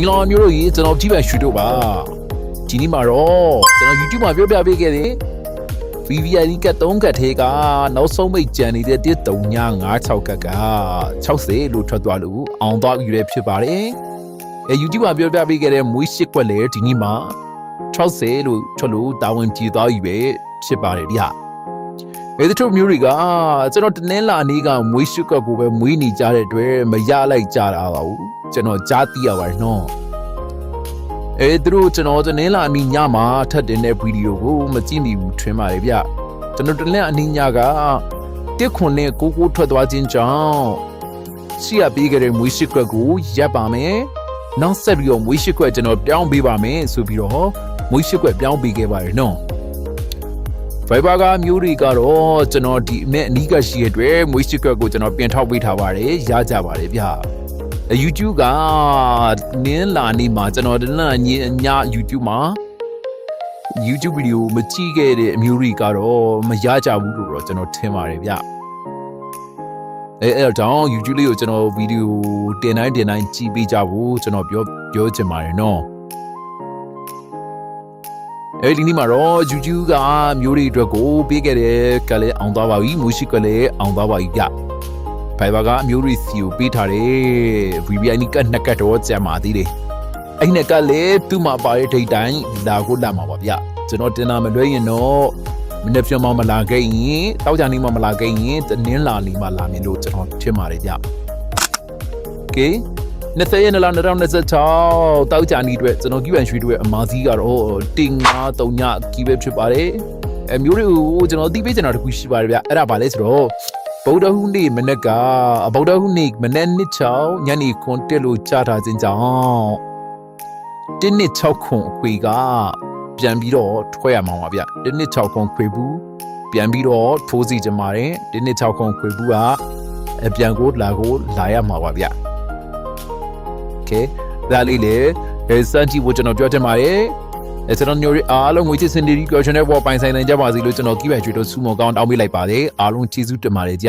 လောမျိုးတို့ကြီးကျွန်တော်ကြည့်ပါရွှေတို့ပါဒီနေ့မှာတော့ကျွန်တော် YouTube မှာပြောပြပေးခဲ့တယ် VVID က3ကတ်ထဲကနောက်ဆုံးမိတ်ကြံနေတဲ့13956ကတ်က60လို့ထွက်သွားလို့အောင်သွားပြီလည်းဖြစ်ပါတယ်YouTube မှာပြောပြပေးခဲ့တဲ့မွေး8ကွက်လေဒီနေ့မှာ60လို့ထွက်လို့တာဝန်ကြည်သွားပြီပဲဖြစ်ပါတယ်ဗျာဒီတို့မျိုးတွေကကျွန်တော်တနင်္လာနေ့ကမွေး8ကွက်ကိုပဲမွေးနေကြတဲ့အတွက်မရလိုက်ကြတာပါဘူးကျွန်တော်ကြားသိရပါတယ်နော်သူတို့ကျွန်တော်တနင်္လာနေ့ညမှာထပ်တင်တဲ့ဗီဒီယိုကိုမကြည့်မိဘူးထင်ပါတယ်ဗျကျွန်တော်တနင်္လာနေ့ညက1999ထွက်သွားခြင်းကြောင့်ရှိရပေးခဲ့တဲ့မွေး8ကွက်ကိုရပ်ပါမယ်နောက်ဆက်ပြီးတော့မွေး8ကွက်ကျွန်တော်ပြောင်းပေးပါမယ်ဆိုပြီးတော့မွေး8ကွက်ပြောင်းပေးခဲ့ပါတယ်နော်Viber ကမျိုးတွေကတော့ကျွန်တော်ဒီအမေအနီးကရှိရတဲ့မွေး8ကွက်ကိုကျွန်တော်ပြင်ထောက်ပေးထားပါတယ်ရကြပါတယ်ဗျYouTube ကနင်းလာနေမှာကျွန်တော်တနင်္လာနေ့ည YouTube မှာ YouTube ဗီဒီယိုမကြည့်ခဲ့တဲ့အမျိုးတွေကတော့မရကြဘူးလို့တော့ကျွန်တော်ထင်ပါတယ်ဗျအဲ့တော့ YouTube လေးကိုကျွန်တော်ဗီဒီယိုတင်တိုင်းကြည့်ပေးကြဖို့ကျွန်တော်ပြောချင်ပါတယ်နော်ဒီနေ့မှာတော့ YouTube ကမျိုးတွေအတွက်ကိုပေးခဲ့တဲ့ကလည်းအောင်သွားပါပြီမွေးရှိကလည်းအောင်သွားပါပြီဗျViber ကမျိုးတွေစီကိုပေးထားတယ် VVID က2ကတ်တော့ကြံပါသေးတယ်အဲ့နဲ့ကလည်းသူ့မှာပါတဲ့ထိတ်တိုင်းလာကိုလာမှာပါဗျကျွန်တော်တင်တာမလွဲရင်တော့မနေ့ပြန်မလာခဲ့ရင်တောက်ကြနေမှမလာခဲ့ရင်တနင်္လာနေ့မှလာမယ်လို့ကျွန်တော်ထင်ပါတယ်ဗျOkay 20ရက်နေ့လာ2026တောက်ကြနေအတွက်ကျွန်တော် QN ရွှေတွေအမာစီကတော့တင်9 3ညကြီးပဲဖြစ်ပါတယ်မျိုးတွေကိုကျွန်တော်သိပေးချင်တာတခုရှိပါတယ်ဗျအဲ့ဒါပါလဲဆိုတော့ဗုဒ္ဓဟူးနေ့မနေ့ကဗုဒ္ဓဟူးနေ့မနေ့နှစ်6ညနေခွန်တက်လို့ကြားထားခြင်းကြောင့်126ခွန်အခွေကပြန်ပြီးတော့ထွက်ရမှာပါဗျ126ခွန်ခွေဘူးပြန်ပြီးတော့ထိုးစီကြမှာတယ်126ခွန်ခွေဘူးကပြန်ကိုလာရမှာပါဗျOkay ဒါလေးလေစမ်းကြည့်ဖို့ကျွန်တော်ပြောချင်ပါတယ်ကျွန်တော်ညိုရီအားလုံးငွေချစ်စင်ဒီကိုကျွန်တော်ပေါ်ပိုင်ဆိုင်နိုင်ကြပါစေလို့ကျွန်တော်ကိပဲကျွေးတော့စူမောကောင်းတောင်းပေးလိုက်ပါတယ်အားလုံးကျေးဇူးတင်ပါတယ်ကြ